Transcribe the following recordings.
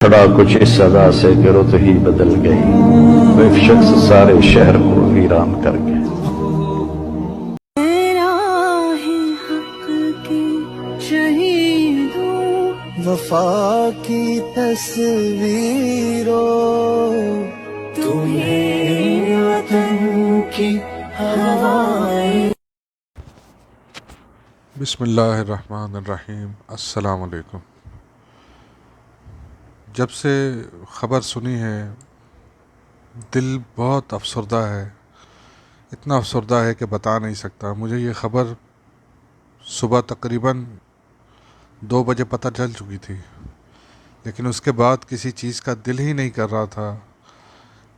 खड़ा कुछ इस सदा से कि रुत ही बदल गई, वो एक शख्स सारे शहर को वीरान कर गया। वफा की तस्वीरों तुम्हें वतन की हवाएं। बिस्मिल्लाहिर्रहमानिर्रहीम। अस्सलाम वालेकुम। जब से ख़बर सुनी है दिल बहुत अफसरदा है, इतना अफसरदा है कि बता नहीं सकता। मुझे ये ख़बर सुबह तकरीबन 2 बजे पता चल चुकी थी, लेकिन उसके बाद किसी चीज़ का दिल ही नहीं कर रहा था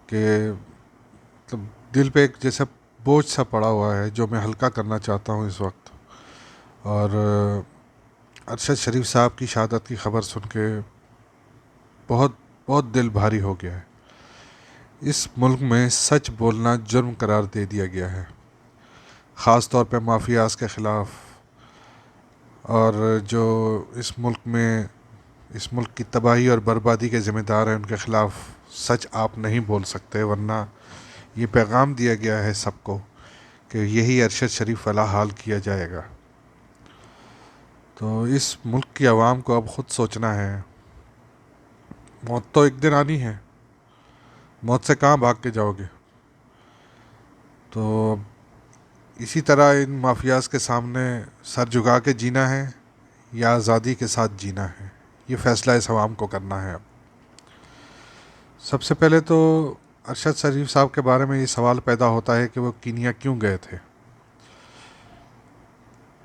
कि मतलब दिल पे एक जैसा बोझ सा पड़ा हुआ है जो मैं हल्का करना चाहता हूँ इस वक्त। और अरशद शरीफ साहब की शहादत की ख़बर सुन के बहुत बहुत दिल भारी हो गया है। इस मुल्क में सच बोलना जुर्म करार दे दिया गया है, ख़ास तौर पे माफियाज के ख़िलाफ़। और जो इस मुल्क की तबाही और बर्बादी के ज़िम्मेदार हैं उनके ख़िलाफ़ सच आप नहीं बोल सकते, वरना ये पैगाम दिया गया है सबको कि यही अरशद शरीफ वाला हाल किया जाएगा। तो इस मुल्क की आवाम को अब ख़ुद सोचना है, मौत तो एक दिन आनी है, मौत से कहाँ भाग के जाओगे। तो इसी तरह इन माफियाज के सामने सर झुका के जीना है या आज़ादी के साथ जीना है, ये फ़ैसला इस आवाम को करना है। अब सबसे पहले तो अरशद शरीफ साहब के बारे में ये सवाल पैदा होता है कि वो कीनिया क्यों गए थे।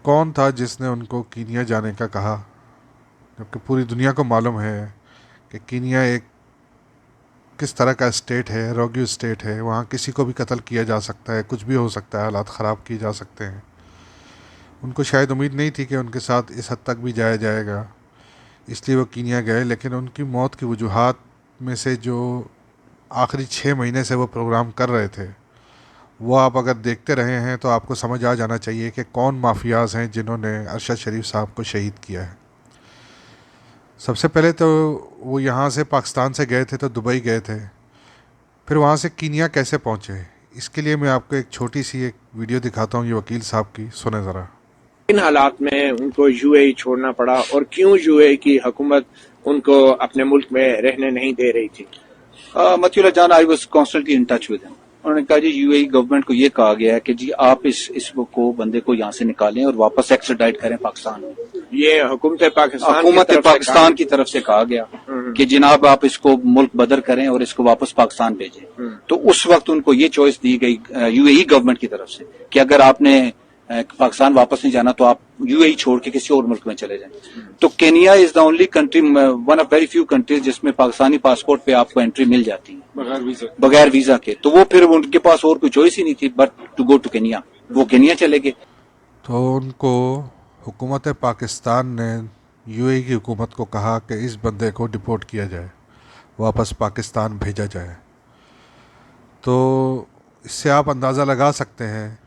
कौन था जिसने उनको कीनिया जाने का कहा, जबकि पूरी दुनिया को मालूम है कि कीनिया एक किस तरह का स्टेट है, रोगी स्टेट है। वहाँ किसी को भी कत्ल किया जा सकता है, कुछ भी हो सकता है, हालात ख़राब किए जा सकते हैं। उनको शायद उम्मीद नहीं थी कि उनके साथ इस हद तक भी जाया जाएगा, इसलिए वो कीनिया गए। लेकिन उनकी मौत की वजूहात में से जो आखिरी 6 महीने से वो प्रोग्राम कर रहे थे, वो आप अगर देखते रहे हैं तो आपको समझ आ जाना चाहिए कि कौन माफियाज हैं जिन्होंने अरशद शरीफ साहब को शहीद किया है। सबसे पहले तो वो यहाँ से पाकिस्तान से गए थे तो दुबई गए थे, फिर वहाँ से कीनिया कैसे पहुँचे, इसके लिए मैं आपको एक छोटी सी एक वीडियो दिखाता हूँ, ये वकील साहब की, सुने ज़रा। इन हालात में उनको यूएई छोड़ना पड़ा और क्यों यूएई की हुकूमत उनको अपने मुल्क में रहने नहीं दे रही थी? मथुरा जान, I was constantly in touch with him. उन्होंने कहा जी यूएई गवर्नमेंट को ये कहा गया है कि जी आप इस बंदे को यहाँ से निकालें और वापस एक्स्ट्राडाइट करें पाकिस्तान में। ये हुकूमत पाकिस्तान की तरफ से कहा गया कि जनाब आप इसको मुल्क बदर करें और इसको वापस पाकिस्तान भेजें। तो उस वक्त उनको ये चॉइस दी गई यूएई गवर्नमेंट की तरफ से कि अगर आपने पाकिस्तान वापस नहीं जाना तो आप यूएई छोड़ के किसी और मुल्क में चले जाएं। तो Kenya is the only country, one of very few countries जिसमें पाकिस्तानी पासपोर्ट पे आपको एंट्री मिल जाती है बगैर वीजा के। तो वो फिर उनके पास और कोई चॉइस ही नहीं थी but to go to Kenya. वो केनिया चले गए। तो उनको हुकूमत पाकिस्तान ने यूएई की हुकूमत को कहा कि इस बंदे को डिपोर्ट किया जाए, वापस पाकिस्तान भेजा जाए। तो इससे आप अंदाज़ा लगा सकते हैं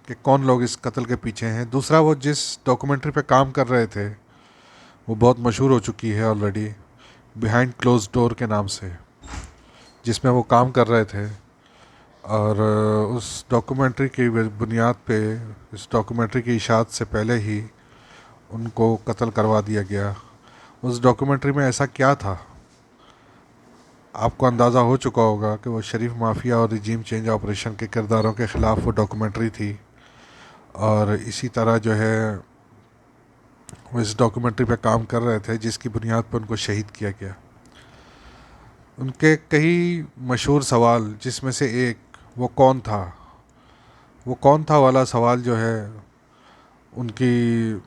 कि कौन लोग इस कत्ल के पीछे हैं। दूसरा, वो जिस डॉक्यूमेंट्री पे काम कर रहे थे वो बहुत मशहूर हो चुकी है ऑलरेडी, बिहाइंड क्लोज डोर के नाम से, जिसमें वो काम कर रहे थे। और उस डॉक्यूमेंट्री की बुनियाद पे, इस डॉक्यूमेंट्री की इशाअत से पहले ही उनको कत्ल करवा दिया गया। उस डॉक्यूमेंट्री में ऐसा क्या था, आपको अंदाज़ा हो चुका होगा कि वो शरीफ माफिया और रिजीम चेंज ऑपरेशन के किरदारों के ख़िलाफ़ वो डॉक्यूमेंट्री थी। और इसी तरह जो है वो इस डॉक्यूमेंट्री पे काम कर रहे थे जिसकी बुनियाद पर उनको शहीद किया गया। उनके कई मशहूर सवाल, जिसमें से एक वो कौन था वाला सवाल जो है उनकी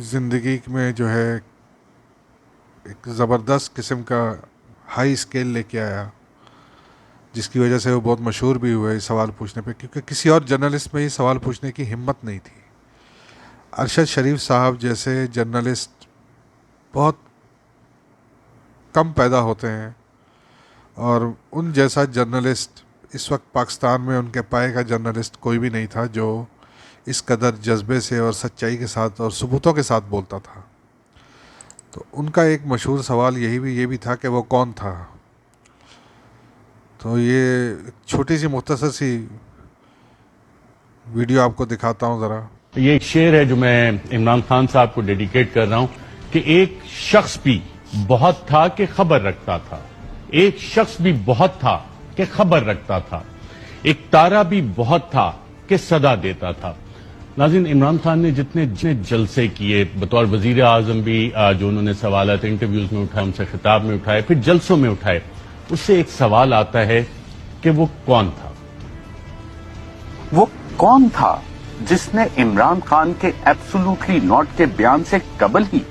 ज़िंदगी में जो है एक ज़बरदस्त किस्म का हाई स्केल लेके आया, जिसकी वजह से वो बहुत मशहूर भी हुए इस सवाल पूछने पे, क्योंकि किसी और जर्नलिस्ट में ये सवाल पूछने की हिम्मत नहीं थी। अरशद शरीफ साहब जैसे जर्नलिस्ट बहुत कम पैदा होते हैं, और उन जैसा जर्नलिस्ट इस वक्त पाकिस्तान में उनके पाए का जर्नलिस्ट कोई भी नहीं था जो इस कदर जज्बे से और सच्चाई के साथ और सबूतों के साथ बोलता था। तो उनका एक मशहूर सवाल ये भी था कि वो कौन था। तो ये छोटी सी मुख्तसर सी वीडियो आपको दिखाता हूँ ज़रा। ये एक शेर है जो मैं इमरान खान साहब को डेडिकेट कर रहा हूं कि एक शख्स भी बहुत था कि खबर रखता था, एक शख्स भी बहुत था कि खबर रखता था, एक तारा भी बहुत था कि सदा देता था। नाज़रीन, इमरान खान ने जितने जलसे किए बतौर वजीर आजम भी, जो उन्होंने सवालात इंटरव्यूज में उठाए, उनसे खिताब में उठाए, फिर जलसों में उठाए, उससे एक सवाल आता है कि वो कौन था। वो कौन था जिसने इमरान खान के एब्सोल्युटली नॉट के बयान से कबल ही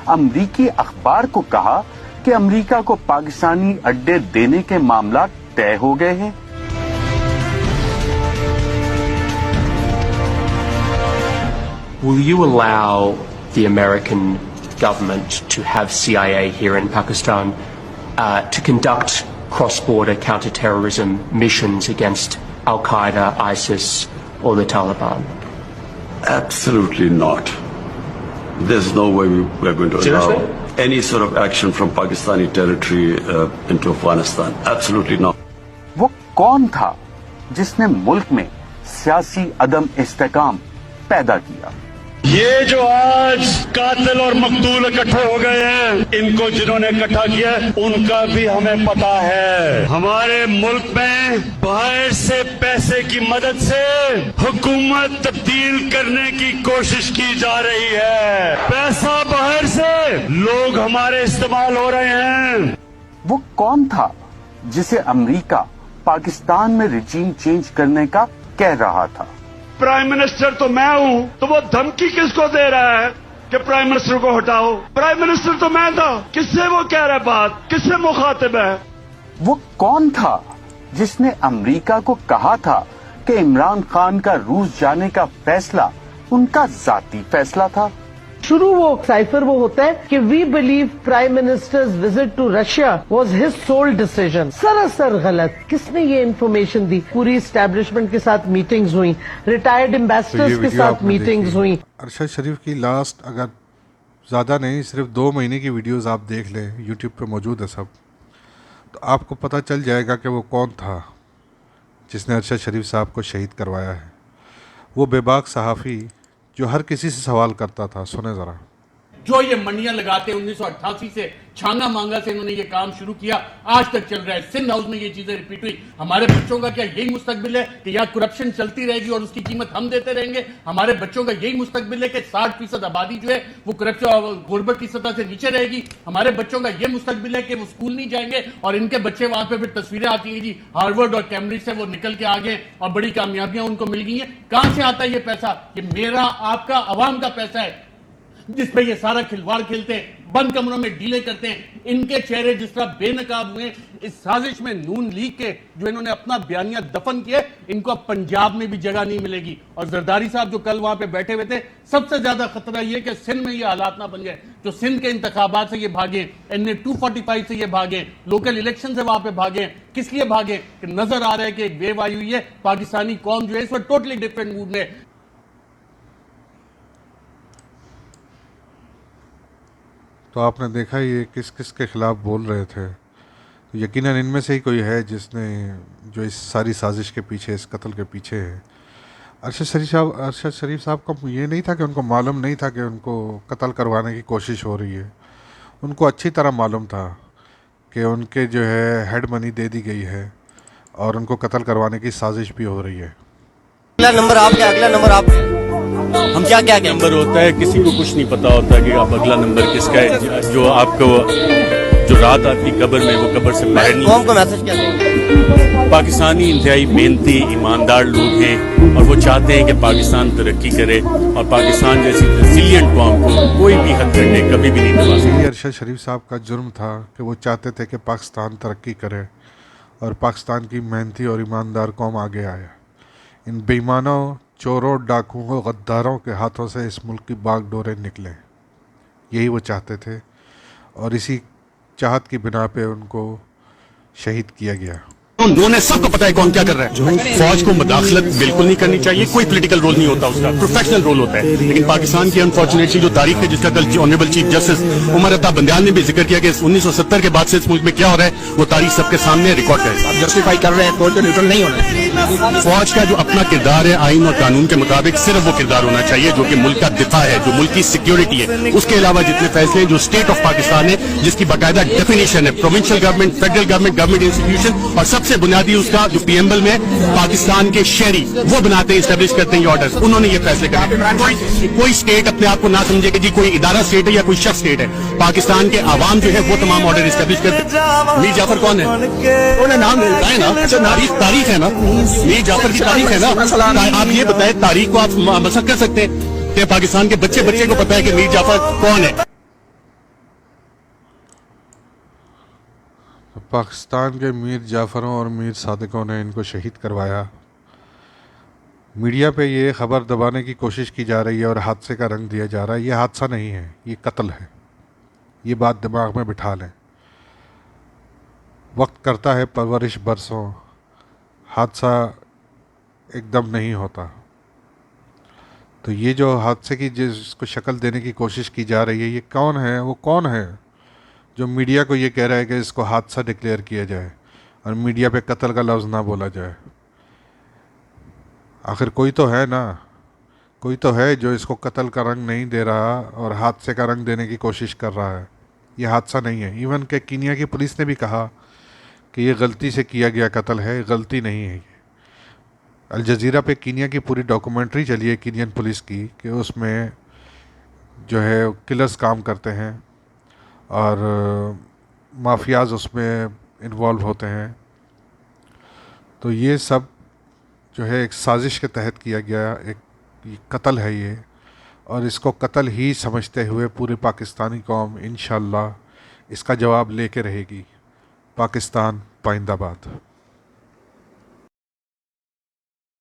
अमरीकी अखबार को कहा कि अमरीका को पाकिस्तानी अड्डे देने के मामला तय हो गए हैं? Will you allow the American government to have CIA here in Pakistan to conduct cross-border counter-terrorism missions against Al-Qaeda, ISIS or the Taliban? Absolutely not. There's no way we're going to allow any sort of action from Pakistani territory into Afghanistan. Absolutely not. वो कौन था जिसने मुल्क में सियासी अदम इस्तेकाम पैदा किया? ये जो आज कातिल और मकतूल इकट्ठे हो गए हैं, इनको जिन्होंने इकट्ठा किया उनका भी हमें पता है। हमारे मुल्क में बाहर से पैसे की मदद से हुकूमत तब्दील करने की कोशिश की जा रही है। पैसा बाहर से, लोग हमारे इस्तेमाल हो रहे हैं। वो कौन था जिसे अमेरिका पाकिस्तान में रिजीम चेंज करने का कह रहा था? प्राइम मिनिस्टर तो मैं हूं, तो वो धमकी किसको दे रहा है कि प्राइम मिनिस्टर को हटाओ? प्राइम मिनिस्टर तो मैं था, किससे वो कह रहा है बात, किससे मुखातिब है? वो कौन था जिसने अमेरिका को कहा था कि इमरान खान का रूस जाने का फैसला उनका जाती फैसला था? शुरू वो साइफर वो होता है कि we believe prime ministers visit to Russia was his sole decision. सरासर गलत। किसने ये इन्फॉर्मेशन दी? पूरी एस्टेब्लिशमेंट के साथ मीटिंग्स हुई, रिटायर्ड एम्बेसडर्स के साथ मीटिंग्स हुई। अरशद शरीफ की लास्ट, अगर ज़्यादा नहीं, सिर्फ 2 महीने की वीडियोस आप देख लें, यूट्यूब पे मौजूद है सब, तो आपको पता चल जाएगा कि वो कौन था जिसने अरशद शरीफ साहब को शहीद करवाया है। वो बेबाक सहाफ़ी जो हर किसी से सवाल करता था। सुने ज़रा। जो ये मंडियां लगाते 1988 से, छांगा मांगा से इन्होंने ये काम शुरू किया, आज तक चल रहा है। सिंध हाउस में ये चीजें रिपीट हुई। हमारे बच्चों का क्या यही मुस्तकबिल है कि यहाँ करप्शन चलती रहेगी और उसकी कीमत हम देते रहेंगे? हमारे बच्चों का यही मुस्तकबिल है कि 60% आबादी जो है वो करप्शन गुर्बत की सतह से नीचे रहेगी? हमारे बच्चों का यह मुस्तकबिल है कि वो स्कूल नहीं जाएंगे और इनके बच्चे वहां पर फिर तस्वीरें आती हैं जी हार्वर्ड और कैम्ब्रिज से वो निकल के आ गए और बड़ी कामयाबियां उनको मिल गई हैं। कहां से आता है ये पैसा? ये मेरा, आपका, अवाम का पैसा है जिसपे ये सारा खिलवाड़ खेलते हैं, बंद कमरों में डीले करते हैं। इनके चेहरे जिस तरह बेनकाब हुए इस साजिश में नून लीग के जो इन्होंने अपना बयानिया दफन किया, इनको अब पंजाब में भी जगह नहीं मिलेगी। और जरदारी साहब जो कल वहां पे बैठे हुए थे, सबसे ज्यादा खतरा यह कि सिंध में ये हालात ना बन जाए जो सिंध के इंतखाबात से ये भागे, NA 245 से ये भागे, लोकल इलेक्शन से वहां पे भागे। किस लिए भागे? कि नजर आ रहा है कि एक वेव आई हुई है, पाकिस्तानी कौम जो है इस वक्त टोटली डिफरेंट मूड में। तो आपने देखा ये किस किस के ख़िलाफ़ बोल रहे थे। तो यकीनन इनमें से ही कोई है जिसने, जो इस सारी साजिश के पीछे, इस कत्ल के पीछे है। अरशद शरीफ साहब को ये नहीं था कि उनको मालूम नहीं था कि उनको कत्ल करवाने की कोशिश हो रही है। उनको अच्छी तरह मालूम था कि उनके जो है हेड मनी दे दी गई है और उनको कत्ल करवाने की साजिश भी हो रही है। अगला नंबर आपका, अगला नंबर आप, हम क्या क्या नंबर होता है, किसी को कुछ नहीं पता होता कि आप अगला नंबर किसका है। जो आपको जो रात आपकी कब्र में, वो कब्र से बाहर नहीं। कौम को मैसेज क्या देंगे? पाकिस्तानी इंतहाई मेहनती ईमानदार लोग हैं और वो चाहते हैं कि पाकिस्तान तरक्की करे और पाकिस्तान जैसी रेसिलिएंट कौम को कोई भी हथकंडे कभी भी नहीं दबा सकते। अरशद शरीफ साहब का जुर्म था कि वो चाहते थे कि पाकिस्तान तरक्की करे और पाकिस्तान की मेहनती और ईमानदार कौम आगे आए। इन बेईमानों, चोरों, डाकुओं, गद्दारों के हाथों से इस मुल्क की बागडोरें निकलें, यही वो चाहते थे और इसी चाहत की बिना पे उनको शहीद किया गया। उन्होंने सबको पता है कौन क्या कर रहा है। फौज को मुदाखलत बिल्कुल नहीं करनी चाहिए, कोई पॉलिटिकल रोल नहीं होता उसका, प्रोफेशनल रोल होता है। लेकिन पाकिस्तान की अनफॉर्चुनेटली जो तारीख है, जिसका कल honourable chief justice Umar Ata Bandial ने भी जिक्र किया कि 1970 के बाद से इस मुल्क में क्या हो रहा है, वो तारीख सबके सामने रिकॉर्ड है। जस्टिफाई कर रहे हैं, फौज न्यूट्रल नहीं होना। फौज का जो अपना किरदार है आइन और कानून के मुताबिक सिर्फ वो किरदार होना चाहिए जो कि मुल्क का दिफा है, जो मुल्क की सिक्योरिटी है। उसके अलावा जितने फैसले जो स्टेट ऑफ पाकिस्तान है, जिसकी बाकायदा डेफिनेशन है, provincial government, federal government, government institution, और सबसे बुनियादी उसका जो पीएमएल में पाकिस्तान के शहरी वो बनाते हैं, स्टैब्लिश करते हैं ये ऑर्डर, उन्होंने ये फैसले करे। कोई स्टेट अपने आप को ना समझे कि जी कोई इदारा स्टेट है या कोई शख्स स्टेट है। पाकिस्तान के आवाम जो है वो तमाम ऑर्डर स्टैब्लिश करते हैं। मीर जाफर कौन है? उन्हें नाम मिलता है ना, तारीख है ना, मीर जाफर की तारीख है ना। आप ये बताएं, तारीख को आप मसक कर सकते हैं कि पाकिस्तान के बच्चे को पता है कि मीर जाफर कौन है? पाकिस्तान के मीर जाफरों और मीर सादिकों ने इनको शहीद करवाया। मीडिया पे ये ख़बर दबाने की कोशिश की जा रही है और हादसे का रंग दिया जा रहा है। ये हादसा नहीं है, ये कत्ल है। ये बात दिमाग में बिठा लें। वक्त करता है परवरिश बरसों, हादसा एकदम नहीं होता। तो ये जो हादसे की जिसको शक्ल देने की कोशिश की जा रही है, ये कौन है? वो कौन है जो मीडिया को ये कह रहा है कि इसको हादसा डिक्लेयर किया जाए और मीडिया पे कत्ल का लफ्ज़ ना बोला जाए? आखिर कोई तो है ना, कोई तो है जो इसको कत्ल का रंग नहीं दे रहा और हादसे का रंग देने की कोशिश कर रहा है। ये हादसा नहीं है। इवन के कीनिया की पुलिस ने भी कहा कि ये गलती से किया गया कत्ल है, गलती नहीं है। ये अल जज़ीरा पे कीनिया की पूरी डॉक्यूमेंट्री चली है कीनियन पुलिस की, कि उसमें जो है किलर्स काम करते हैं और माफियाज उसमें इन्वॉल्व होते हैं। तो ये सब जो है एक साजिश के तहत किया गया एक कत्ल है ये, और इसको कत्ल ही समझते हुए पूरी पाकिस्तानी कौम इंशाअल्लाह इसका जवाब लेके रहेगी। पाकिस्तान पाइंदाबाद।